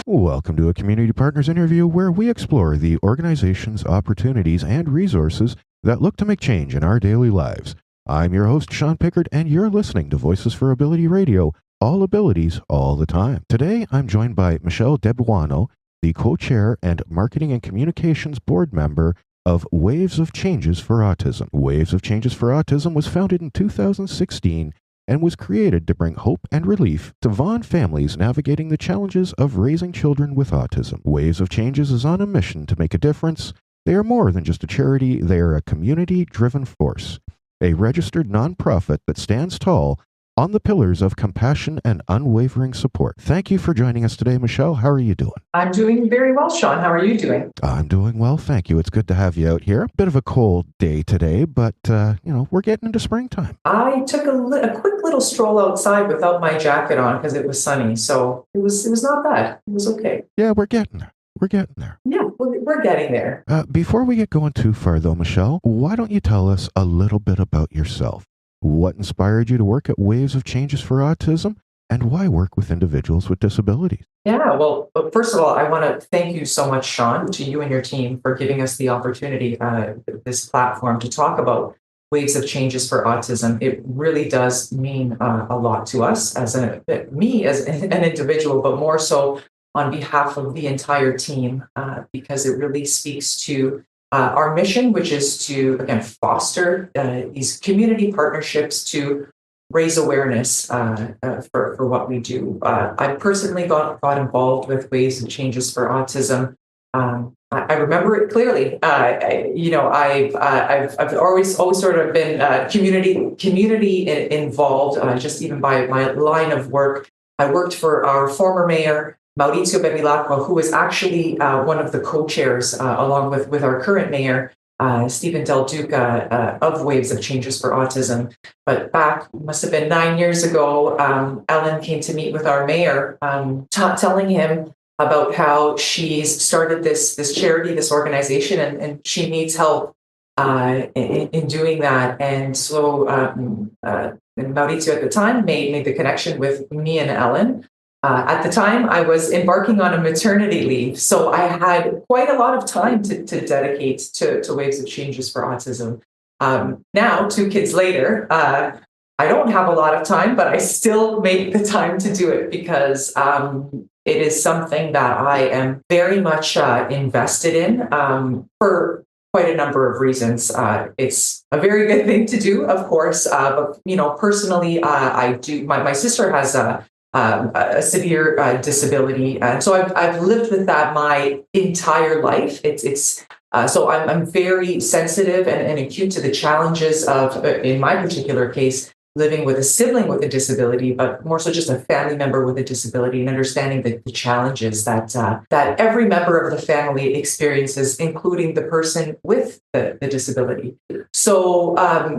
Welcome to a Community Partners interview where we explore the organization's opportunities and resources that look to make change in our daily lives. I'm your host, Sean Pickard, and you're listening to Voices for Ability Radio, all abilities, all the time. Today, I'm joined by Michelle DeBuono, the co-chair and Marketing and Communications board member of Waves of Changes for Autism. Waves of Changes for Autism was founded in 2016 and was created to bring hope and relief to Vaughan families navigating the challenges of raising children with autism. Waves of Changes is on a mission to make a difference. They are more than just a charity, they are a community-driven force, a registered nonprofit that stands tall on the pillars of compassion and unwavering support. Thank you for joining us today, Michelle. How are you doing? I'm doing very well, Sean. How are you doing? I'm doing well, thank you. It's good to have you out here. Bit of a cold day today, but, we're getting into springtime. I took a quick little stroll outside without my jacket on because it was sunny, so it was not bad. It was okay. Yeah, we're getting there. We're getting there. Yeah, we're getting there. Before we get going too far, though, Michelle, why don't you tell us a little bit about yourself? What inspired you to work at Waves of Changes for Autism, and why work with individuals with disabilities? Yeah, well, first of all, I want to thank you so much, Sean, to you and your team for giving us the opportunity, this platform to talk about Waves of Changes for Autism. It really does mean a lot to us as me as an individual, but more so on behalf of the entire team, because it really speaks to our mission, which is to, again, foster these community partnerships to raise awareness for what we do. I personally got involved with Waves of Changes for Autism. I remember it clearly. I've always sort of been community involved. Just even by my line of work, I worked for our former mayor, Mauricio Bevilacqua, who was actually one of the co-chairs, along with our current mayor, Stephen Del Duca, of Waves of Changes for Autism. But back, must have been 9 years ago, Ellen came to meet with our mayor, telling him about how she's started this charity, this organization, and she needs help in doing that. And so Mauricio at the time made the connection with me and Ellen. At the time, I was embarking on a maternity leave, so I had quite a lot of time to dedicate to Waves of Changes for Autism. Now, 2 kids later, I don't have a lot of time, but I still make the time to do it because it is something that I am very much invested in for quite a number of reasons. It's a very good thing to do, of course, but personally, I do. My sister has a severe disability, and so I've lived with that my entire life. So I'm very sensitive and acute to the challenges of, in my particular case, living with a sibling with a disability, but more so just a family member with a disability, and understanding the challenges that every member of the family experiences, including the person with the disability. So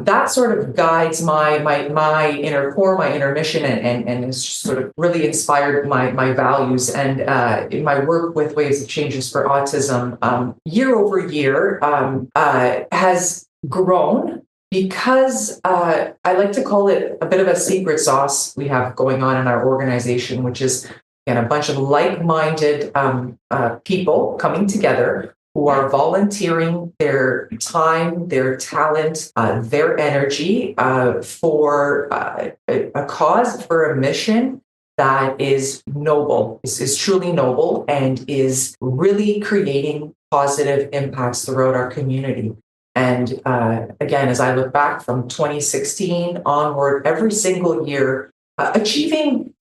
that sort of guides my inner core, my inner mission, and has sort of really inspired my values. And in my work with Waves of Changes for Autism, year over year, has grown. Because I like to call it a bit of a secret sauce we have going on in our organization, which is, again, a bunch of like-minded people coming together who are volunteering their time, their talent, their energy for a cause, for a mission that is noble, is truly noble, and is really creating positive impacts throughout our community. And again, as I look back from 2016 onward, every single year, achieving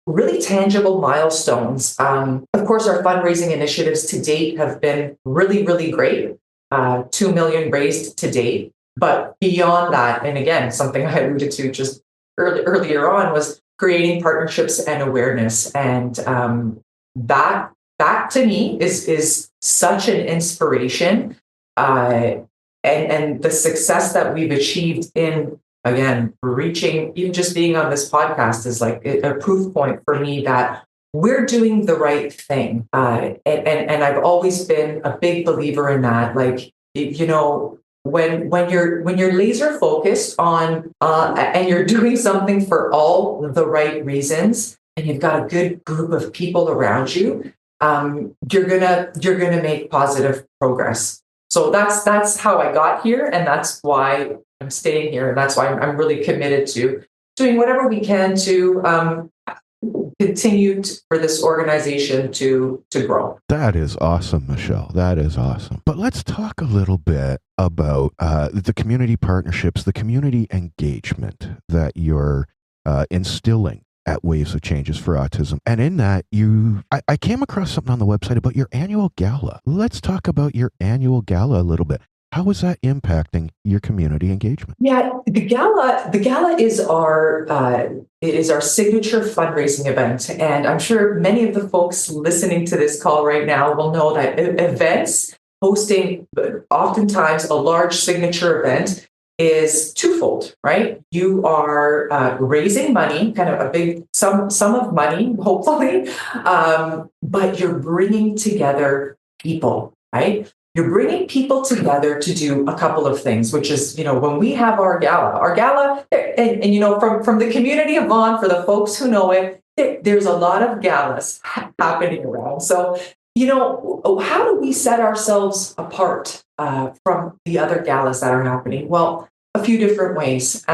really tangible milestones. Of course, our fundraising initiatives to date have been really, really great. 2 million raised to date. But beyond that, and again, something I alluded to just earlier on, was creating partnerships and awareness. And that to me is such an inspiration. And the success that we've achieved in, again, reaching, even just being on this podcast is like a proof point for me that we're doing the right thing. And I've always been a big believer in that. Like, when you're laser focused on and you're doing something for all the right reasons, and you've got a good group of people around you, you're gonna make positive progress. So that's how I got here, and that's why I'm staying here, and that's why I'm really committed to doing whatever we can to continue for this organization to grow. That is awesome, Michelle. That is awesome. But let's talk a little bit about the community partnerships, the community engagement that you're instilling at Waves of Changes for Autism. And in that, I came across something on the website about your annual gala. Let's talk about your annual gala a little bit. How is that impacting your community engagement? Yeah, the gala is our signature fundraising event, and I'm sure many of the folks listening to this call right now will know that events hosting oftentimes a large signature event is twofold, right? You are raising money, kind of a big sum of money, hopefully, but you're bringing together people, right? You're bringing people together to do a couple of things, which is, when we have our gala, and from the community of Vaughan, for the folks who know it, there's a lot of galas happening around. So, how do we set ourselves apart from the other galas that are happening? Well, a few different ways.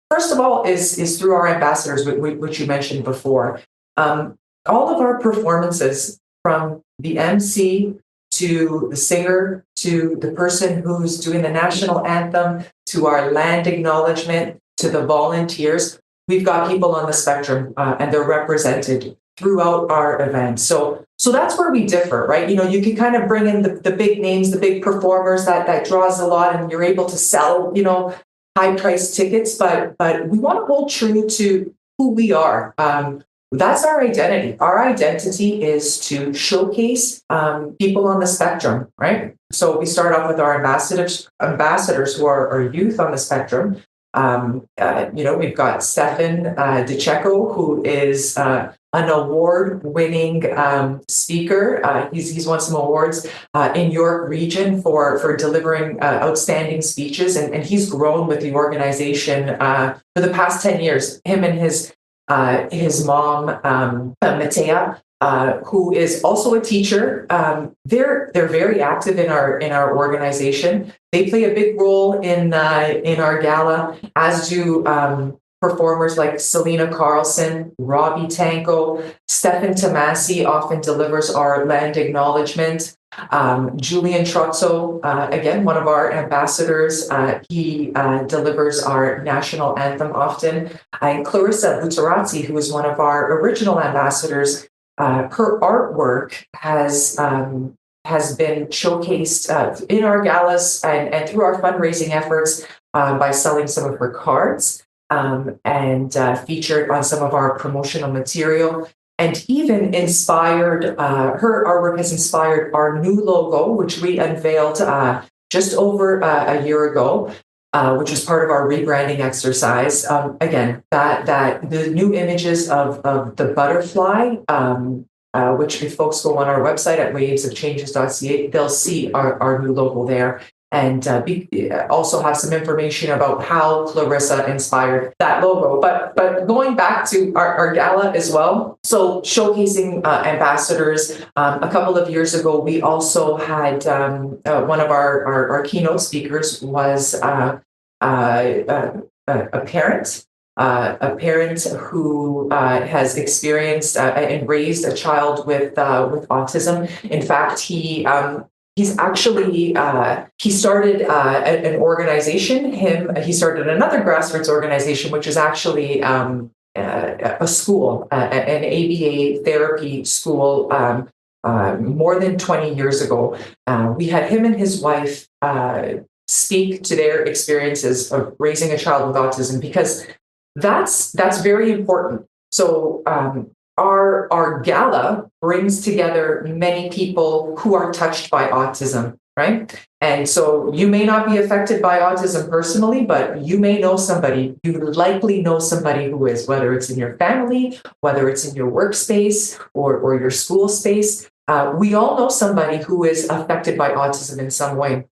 First of all, is through our ambassadors, which you mentioned before. All of our performances, from the MC to the singer, to the person who's doing the national anthem, to our land acknowledgement, to the volunteers. We've got people on the spectrum, and they're represented throughout our event. So that's where we differ, right? You can kind of bring in the big names, the big performers that draws a lot, and you're able to sell, high priced tickets, but we want to hold true to who we are. That's our identity. Our identity is to showcase people on the spectrum, right? So we start off with our ambassadors who are youth on the spectrum. We've got Stefan DeCecco, who is an award-winning speaker. He's won some awards in York Region for delivering outstanding speeches, and he's grown with the organization for the past 10 years. Him and his mom, Matea, who is also a teacher. They're very active in our organization. They play a big role in our gala, as do performers like Selena Carlson, Robbie Tanko, Stefan Tomasi often delivers our land acknowledgement. Julian Trotzo, again, one of our ambassadors, he delivers our national anthem often. And Clarissa Butterazzi, who is one of our original ambassadors, her artwork has been showcased in our galas and through our fundraising efforts by selling some of her cards and featured on some of our promotional material. And even inspired, her artwork has inspired our new logo, which we unveiled just over a year ago, which was part of our rebranding exercise. Again, that the new images of the butterfly, which if folks go on our website at wavesofchanges.ca, they'll see our new logo there. And also have some information about how Clarissa inspired that logo. But going back to our gala as well, so showcasing ambassadors. A couple of years ago, we also had one of our keynote speakers was a parent. A parent who has experienced and raised a child with autism. In fact, he's actually he started an organization. He started another grassroots organization, which is actually a school, an ABA therapy school. More than 20 years ago, we had him and his wife speak to their experiences of raising a child with autism, because that's very important. So our gala brings together many people who are touched by autism, right? And so you may not be affected by autism personally, but you may know somebody, you likely know somebody who is, whether it's in your family, whether it's in your workspace or your school space. We all know somebody who is affected by autism in some way.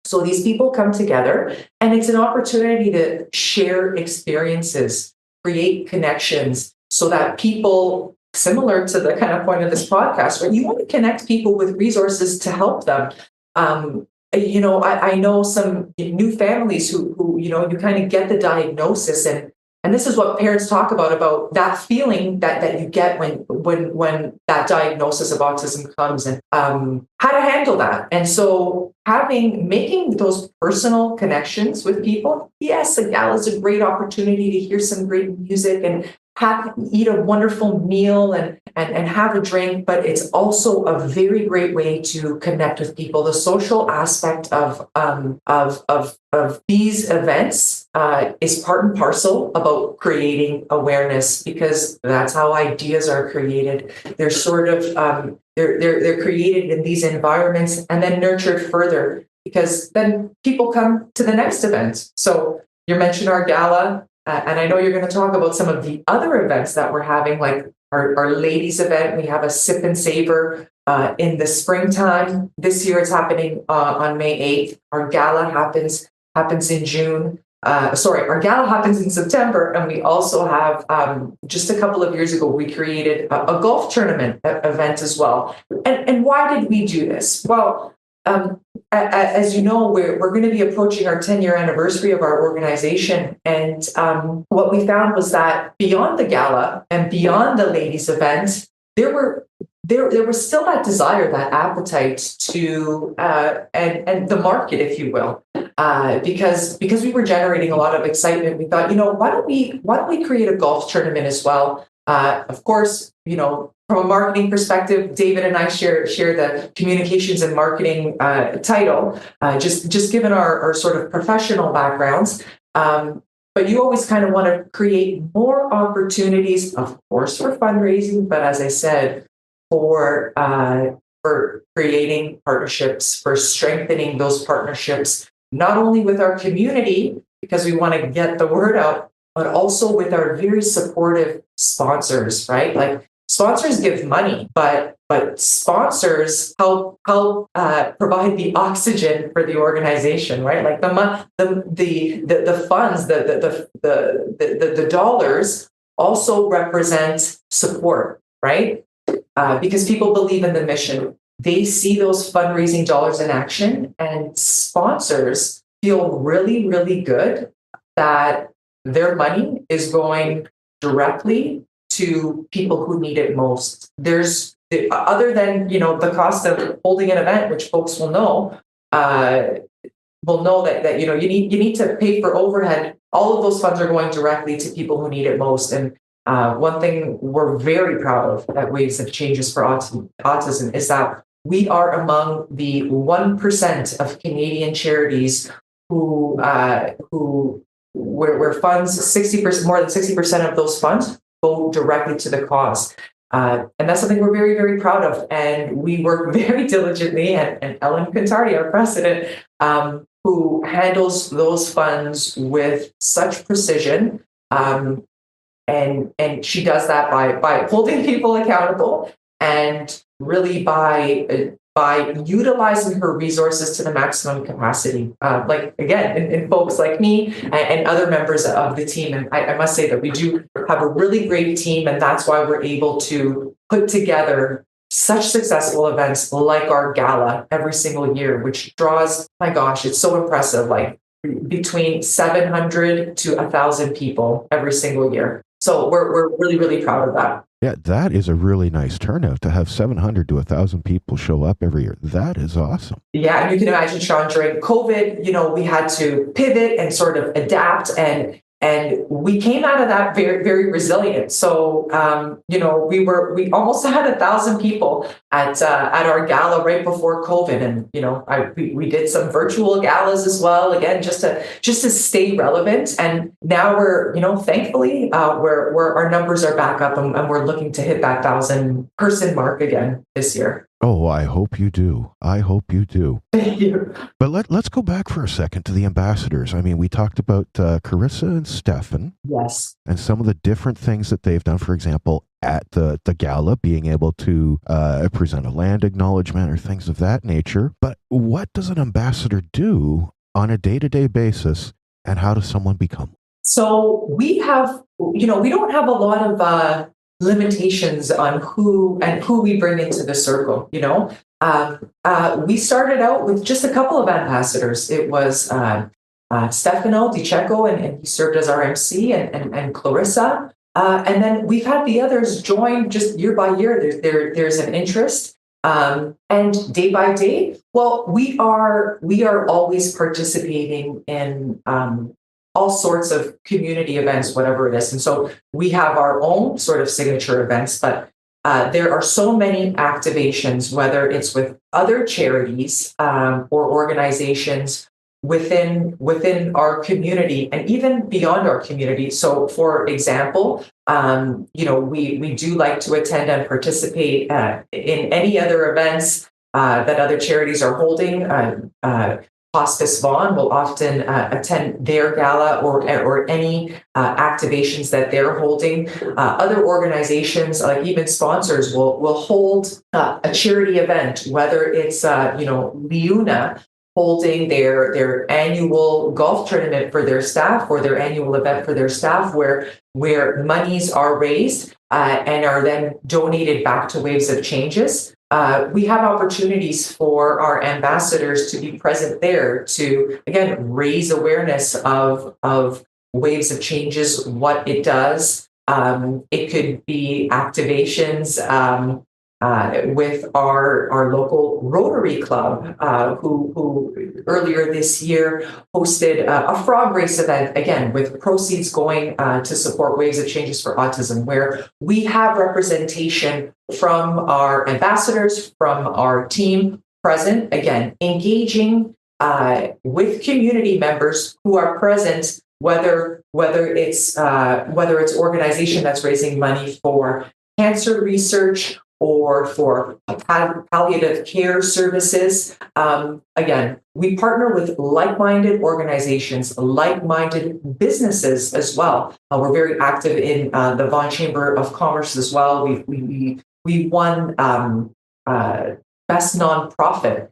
So these people come together, and it's an opportunity to share experiences, create connections, so that people, similar to the kind of point of this podcast, where you want to connect people with resources to help them. I know some new families who you kind of get the diagnosis, and this is what parents talk about that feeling that you get when that diagnosis of autism comes, and how to handle that. And so making those personal connections with people. Yes, a gala is a great opportunity to hear some great music and eat a wonderful meal and have a drink, but it's also a very great way to connect with people. The social aspect of these events is part and parcel about creating awareness, because that's how ideas are created. They're sort of they're created in these environments and then nurtured further, because then people come to the next event. So you mentioned our gala. And I know you're going to talk about some of the other events that we're having, like our ladies event. We have a sip and savor in the springtime. This year it's happening on May 8th. Our gala happens in June. Our gala happens in September. And we also have, just a couple of years ago, we created a golf tournament event as well. And why did we do this? Well, as you know, we're going to be approaching our 10-year anniversary of our organization. And what we found was that beyond the gala and beyond the ladies' event, there was still that desire, that appetite to and the market, if you will, because we were generating a lot of excitement. We thought, why don't we create a golf tournament as well? Of course, from a marketing perspective, David and I share the communications and marketing title, just given our sort of professional backgrounds. But you always kind of want to create more opportunities, of course, for fundraising, but as I said, for creating partnerships, for strengthening those partnerships, not only with our community, because we want to get the word out, but also with our very supportive sponsors, right? Like, sponsors give money, but sponsors help provide the oxygen for the organization, right? Like the funds, the dollars also represent support, right? Because people believe in the mission. They see those fundraising dollars in action, and sponsors feel really, really good that their money is going directly to people who need it most. There's other than the cost of holding an event, which folks will know that you need to pay for overhead. All of those funds are going directly to people who need it most. And one thing we're very proud of at Waves of Changes for Autism is that we are among the 1% of Canadian charities where funds, 60%, more than 60% of those funds go directly to the cause. And that's something we're very, very proud of. And we work very diligently, and Ellen Cantardi, our president, who handles those funds with such precision. And she does that by holding people accountable, and really by utilizing her resources to the maximum capacity. Like, again, in folks like me and other members of the team. And I must say that we do have a really great team, and that's why we're able to put together such successful events like our gala every single year, which draws, my gosh, it's so impressive, like between 700 to 1,000 people every single year. So we're really, really proud of that. Yeah, that is a really nice turnout to have 700 to 1,000 people show up every year. That is awesome. Yeah, and you can imagine, Sean, during COVID, we had to pivot and sort of adapt, and we came out of that very, very resilient. So, we almost had 1,000 people at our gala right before COVID, and we did some virtual galas as well, again, just to stay relevant. And now we're, thankfully, where our numbers are back up, and we're looking to hit that 1,000 person mark again this year. Oh, I hope you do. I hope you do. Thank you. But let's go back for a second to the ambassadors. I mean, we talked about Carissa and Stefan. Yes. And some of the different things that they've done, for example, at the gala, being able to present a land acknowledgement or things of that nature. But what does an ambassador do on a day-to-day basis, and how does someone become? So we have, we don't have a lot of limitations on who we bring into the circle. We started out with just a couple of ambassadors. It was Stefano DiCecco, and he served as our MC, and Clarissa. And then we've had the others join just year by year. There's an interest. And day by day, well, we are always participating in all sorts of community events, whatever it is. And so we have our own sort of signature events, but there are so many activations, whether it's with other charities or organizations within our community and even beyond our community. So, for example, we do like to attend and participate in any other events that other charities are holding. Hospice Vaughan will often attend their gala or any activations that they're holding. Other organizations, like even sponsors, will hold a charity event, whether it's Liuna holding their annual golf tournament for their staff or their annual event for their staff, where monies are raised and are then donated back to Waves of Changes. We have opportunities for our ambassadors to be present there to, again, raise awareness of Waves of Changes, what it does. It could be activations with our local Rotary Club, who earlier this year hosted a frog race event, again, with proceeds going to support Waves of Changes for Autism, where we have representation from our ambassadors, from our team present, again, engaging with community members who are present, whether it's organization that's raising money for cancer research or for palliative care services. Again, we partner with like-minded organizations, like-minded businesses as well. We're very active in the Vaughan Chamber of Commerce as well. We won Best Nonprofit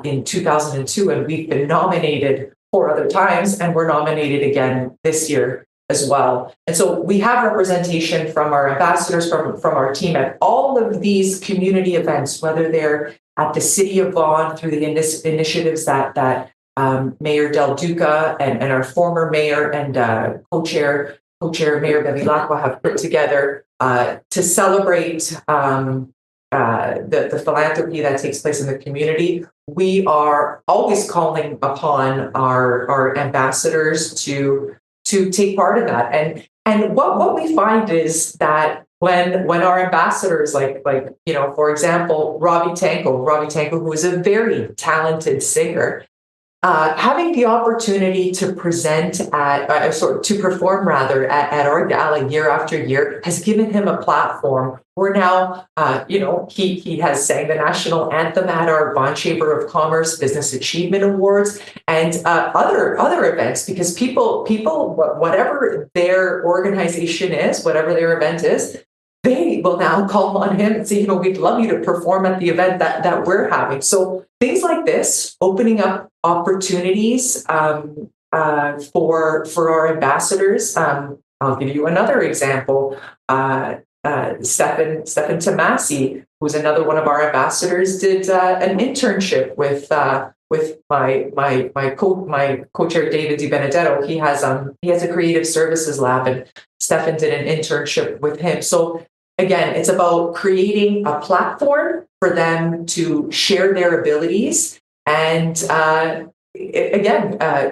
in 2002, and we've been nominated 4 other times, and we're nominated again this year as well. And so we have representation from our ambassadors, from our team at all of these community events, whether they're at the City of Vaughan through the initiatives that Mayor Del Duca and our former mayor and co-chair Mayor Bevilacqua have put together to celebrate the philanthropy that takes place in the community. We are always calling upon our ambassadors to take part in that. And what we find is that when our ambassadors, like for example, Robbie Tanko, who is a very talented singer, having the opportunity to present to perform at our gala year after year has given him a platform where now, he has sang the national anthem at our Vaughan Chamber of Commerce Business Achievement Awards and other events, because people, whatever their organization is, whatever their event is, they will now call on him and say, we'd love you to perform at the event that we're having. So things like this, opening up opportunities for our ambassadors. I'll give you another example. Stefan Tomasi, who's another one of our ambassadors, did an internship with my co-chair David DiBenedetto. He has a creative services lab, and Stefan did an internship with him. So again, it's about creating a platform for them to share their abilities and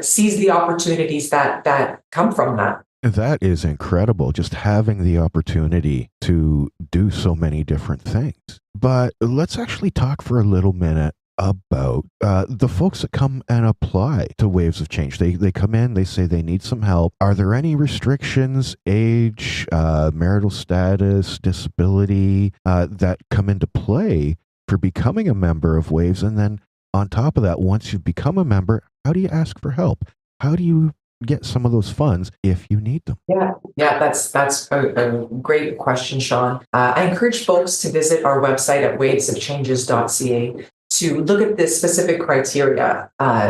seize the opportunities that come from that. That is incredible, just having the opportunity to do so many different things. But let's actually talk for a little minute about the folks that come and apply to Waves of Change. They come in, they say they need some help. Are there any restrictions, age, marital status, disability, that come into play for becoming a member of Waves? And then on top of that, once you've become a member, how do you ask for help? How do you get some of those funds if you need them? Yeah, that's a great question, Sean. I encourage folks to visit our website at wavesofchanges.ca to look at this specific criteria.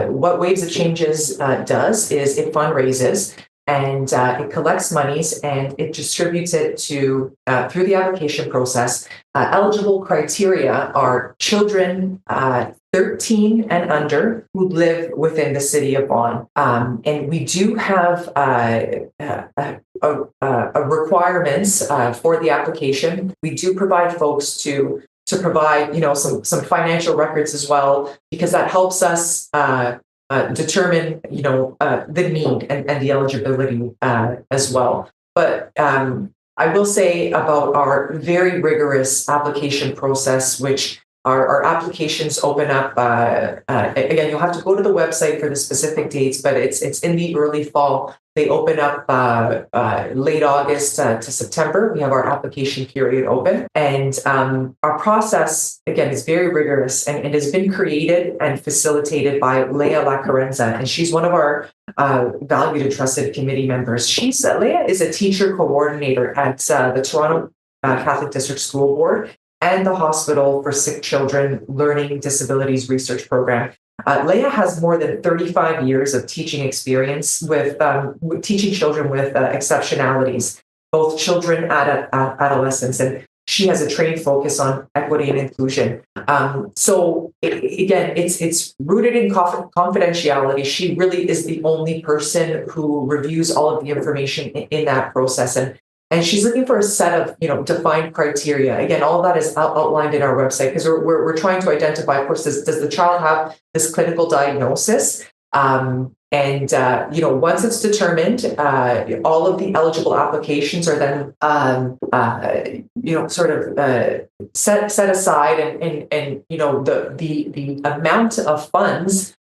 What Waves of Changes does is it fundraises, and it collects monies and it distributes it to through the application process. Eligible criteria are children 13 and under who live within the city of Vaughan. And we do have requirements for the application. We do provide folks to provide, some financial records as well, because that helps us determine, the need and the eligibility as well. But I will say about our very rigorous application process, which our applications open up. Again, you'll have to go to the website for the specific dates, but it's in the early fall. They open up late August to September. We have our application period open, and our process again is very rigorous, and it has been created and facilitated by Leah Lacarenza, and she's one of our valued and trusted committee members. Leah is a teacher coordinator at the Toronto Catholic District School Board and the Hospital for Sick Children Learning Disabilities Research Program. Leah has more than 35 years of teaching experience with teaching children with exceptionalities, both children and adolescents, and she has a trained focus on equity and inclusion. So again, it's rooted in confidentiality. She really is the only person who reviews all of the information in that process, and she's looking for a set of, defined criteria. Again, all of that is outlined in our website because we're trying to identify, of course, does the child have this clinical diagnosis? Once it's determined, all of the eligible applications are then, set aside, and the amount of funds.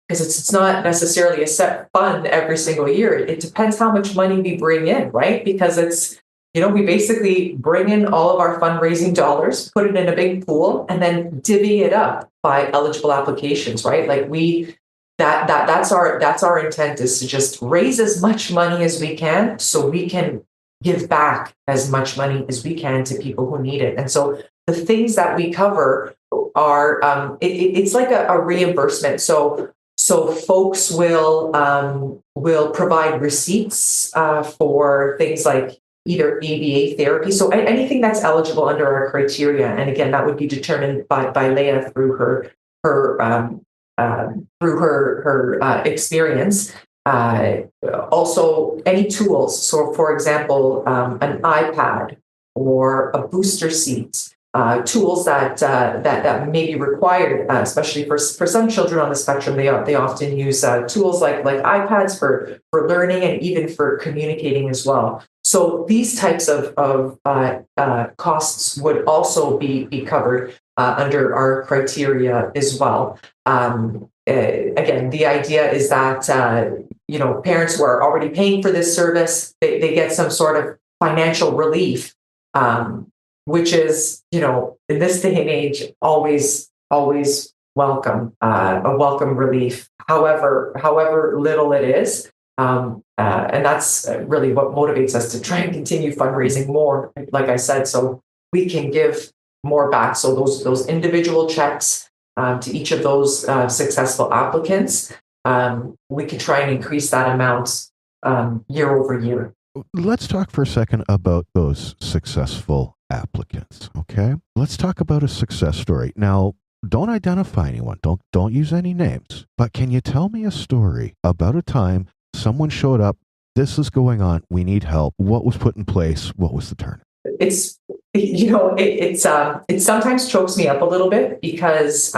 Because it's not necessarily a set fund every single year. It depends how much money we bring in, right? Because it's, we basically bring in all of our fundraising dollars, put it in a big pool, and then divvy it up by eligible applications, right? Like that's our intent, is to just raise as much money as we can so we can give back as much money as we can to people who need it. And so the things that we cover are, it's like a reimbursement. So folks will provide receipts for things like either ABA therapy. So anything that's eligible under our criteria, and again, that would be determined by Leah through her experience. Also, any tools. So, for example, an iPad or a booster seat. Tools that may be required, especially for some children on the spectrum. They often use tools like iPads for learning and even for communicating as well. So these types of costs would also be covered under our criteria as well. Again, the idea is that parents who are already paying for this service, they get some sort of financial relief. Which is, in this day and age, always welcome, a welcome relief, however little it is. And that's really what motivates us to try and continue fundraising more, like I said, so we can give more back. So those individual checks to each of those successful applicants, we can try and increase that amount year over year. Let's talk for a second about those successful applicants. Okay, let's talk about a success story. Now, don't identify anyone. Don't use any names. But can you tell me a story about a time someone showed up? This is going on. We need help. What was put in place? What was the turn? It's it sometimes chokes me up a little bit because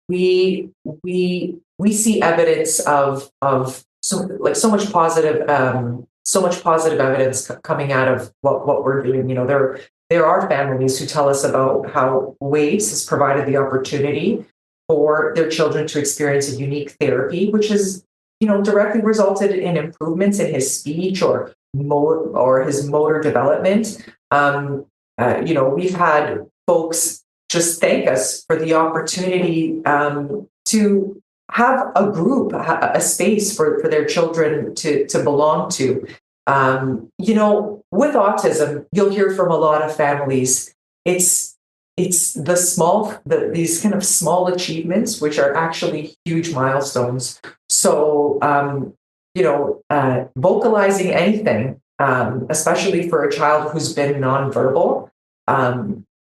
we see evidence of so much positive. So much positive evidence coming out of what we're doing. There are families who tell us about how Waves has provided the opportunity for their children to experience a unique therapy, which has, directly resulted in improvements in his speech or his motor development. We've had folks just thank us for the opportunity to have a group, a space for their children to belong to. With autism, you'll hear from a lot of families. It's these kind of small achievements, which are actually huge milestones. So vocalizing anything, especially for a child who's been nonverbal.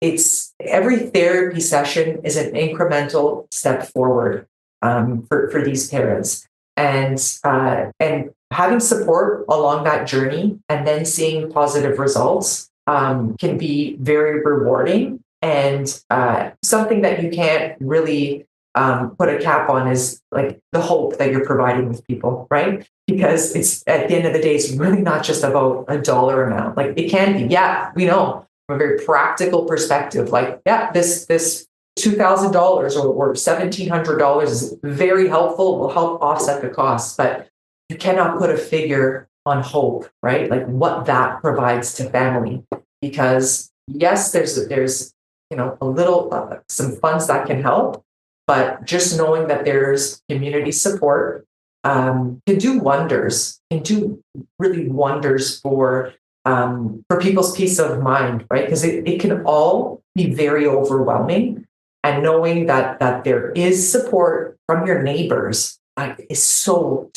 It's every therapy session is an incremental step forward for these parents, and having support along that journey, and then seeing positive results can be very rewarding, and something that you can't really put a cap on is like the hope that you're providing with people, right? Because it's at the end of the day, it's really not just about a dollar amount. Like it can be, yeah, we know from a very practical perspective, like, yeah, this $2,000 or $1,700 is very helpful, will help offset the costs, but you cannot put a figure on hope, right? Like what that provides to family. Because yes, there's a little some funds that can help, but just knowing that there's community support can do wonders, can do really wonders for people's peace of mind, right? Because it can all be very overwhelming, and knowing that there is support from your neighbors is so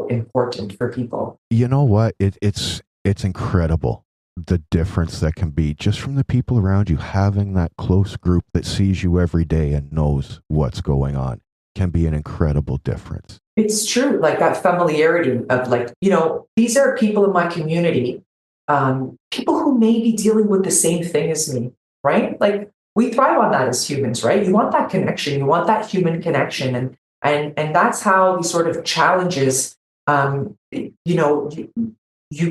important for people. You know what? It's incredible, the difference that can be just from the people around you. Having that close group that sees you every day and knows what's going on can be an incredible difference. It's true, like that familiarity of like, these are people in my community, people who may be dealing with the same thing as me, right? Like we thrive on that as humans, right? You want that connection, you want that human connection, and that's how these sort of challenges, you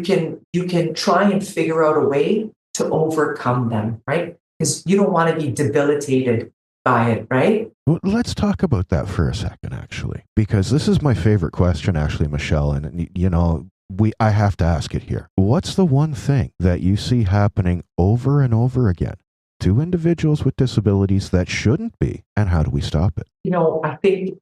can try and figure out a way to overcome them, right? Because you don't want to be debilitated by it, right? Well, let's talk about that for a second, actually, because this is my favorite question, actually, Michelle, and I have to ask it here. What's the one thing that you see happening over and over again to individuals with disabilities that shouldn't be, and how do we stop it? I think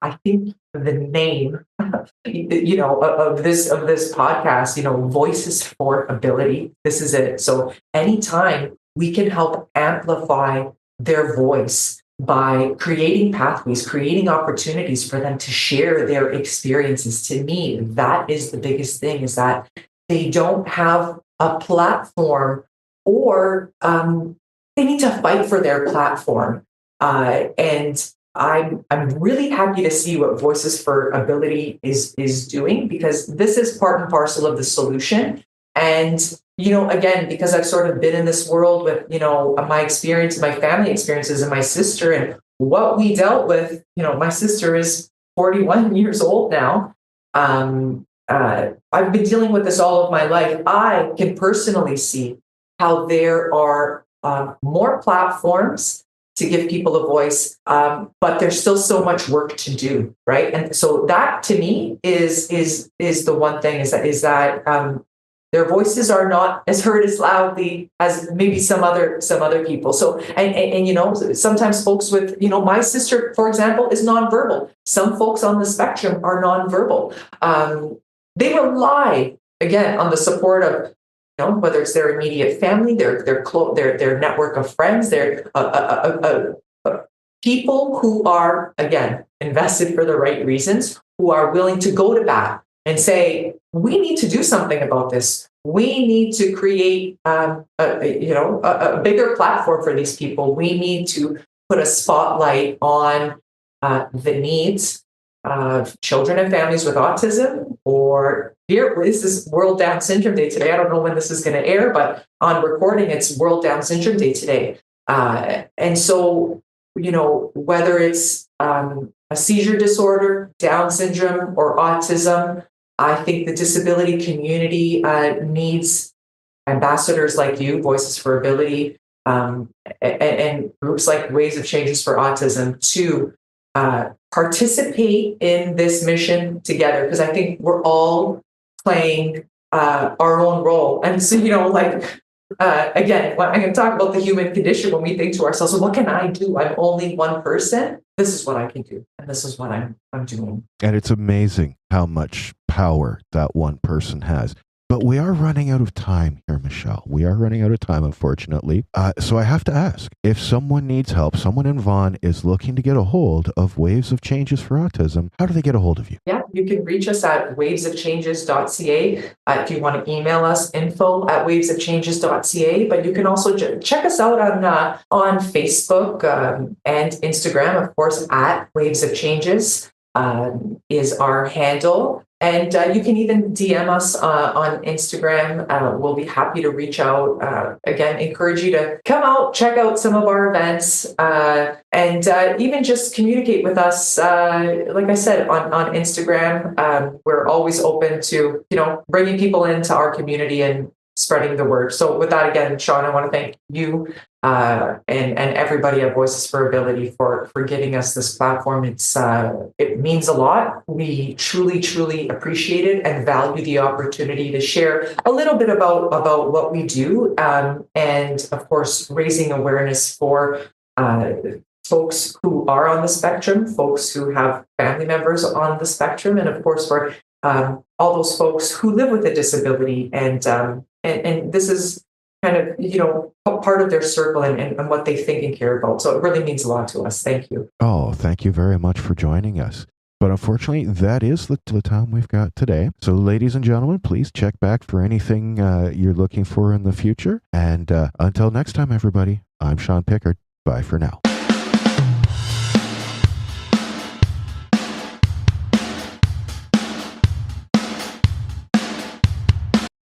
the name, of this podcast, Voices for Ability. This is it. So anytime we can help amplify their voice by creating pathways, creating opportunities for them to share their experiences, to me, that is the biggest thing, is that they don't have a platform, or they need to fight for their platform. And I'm really happy to see what Voices for Ability is doing, because this is part and parcel of the solution. And again, because I've sort of been in this world with my experience, my family experiences, and my sister, and what we dealt with. My sister is 41 years old now. I've been dealing with this all of my life. I can personally see how there are more platforms to give people a voice, but there's still so much work to do, right? And so that, to me, is the one thing, is that their voices are not as heard as loudly as maybe some other people. So and sometimes folks with my sister, for example, is nonverbal. Some folks on the spectrum are nonverbal. They rely again on the support of whether it's their immediate family, their network of friends, their people who are, again, invested for the right reasons, who are willing to go to bat and say, we need to do something about this. We need to create a bigger platform for these people. We need to put a spotlight on the needs of children and families with autism, or here, this is World Down Syndrome Day today. I don't know when this is going to air, but on recording, it's World Down Syndrome Day today. And so, whether it's a seizure disorder, Down syndrome, or autism, I think the disability community needs ambassadors like you, Voices for Ability, and groups like Waves of Changes for Autism to participate in this mission together, because I think we're all playing our own role. And so, again, when I'm going to talk about the human condition, when we think to ourselves, well, what can I do? I'm only one person. This is what I can do, and this is what I'm doing. And it's amazing how much power that one person has. But we are running out of time here, Michelle. We are running out of time, unfortunately. So I have to ask, if someone needs help, someone in Vaughan is looking to get a hold of Waves of Changes for Autism, how do they get a hold of you? Yeah, you can reach us at wavesofchanges.ca. If you want to email us, info@wavesofchanges.ca. But you can also check us out on Facebook and Instagram, of course, at Waves of Changes is our handle. And you can even DM us on Instagram. We'll be happy to reach out. Again, encourage you to come out, check out some of our events, and even just communicate with us. Like I said, on Instagram, we're always open to, bringing people into our community and spreading the word. So with that, again, Sean, I want to thank you and everybody at Voices for Ability for giving us this platform. It means a lot. We truly appreciate it and value the opportunity to share a little bit about what we do, and of course raising awareness for folks who are on the spectrum, folks who have family members on the spectrum, and of course for all those folks who live with a disability, and this is kind of, part of their circle and what they think and care about. So it really means a lot to us. Thank you. Oh, thank you very much for joining us. But unfortunately, that is the time we've got today. So ladies and gentlemen, please check back for anything you're looking for in the future. And until next time, everybody, I'm Sean Pickard. Bye for now.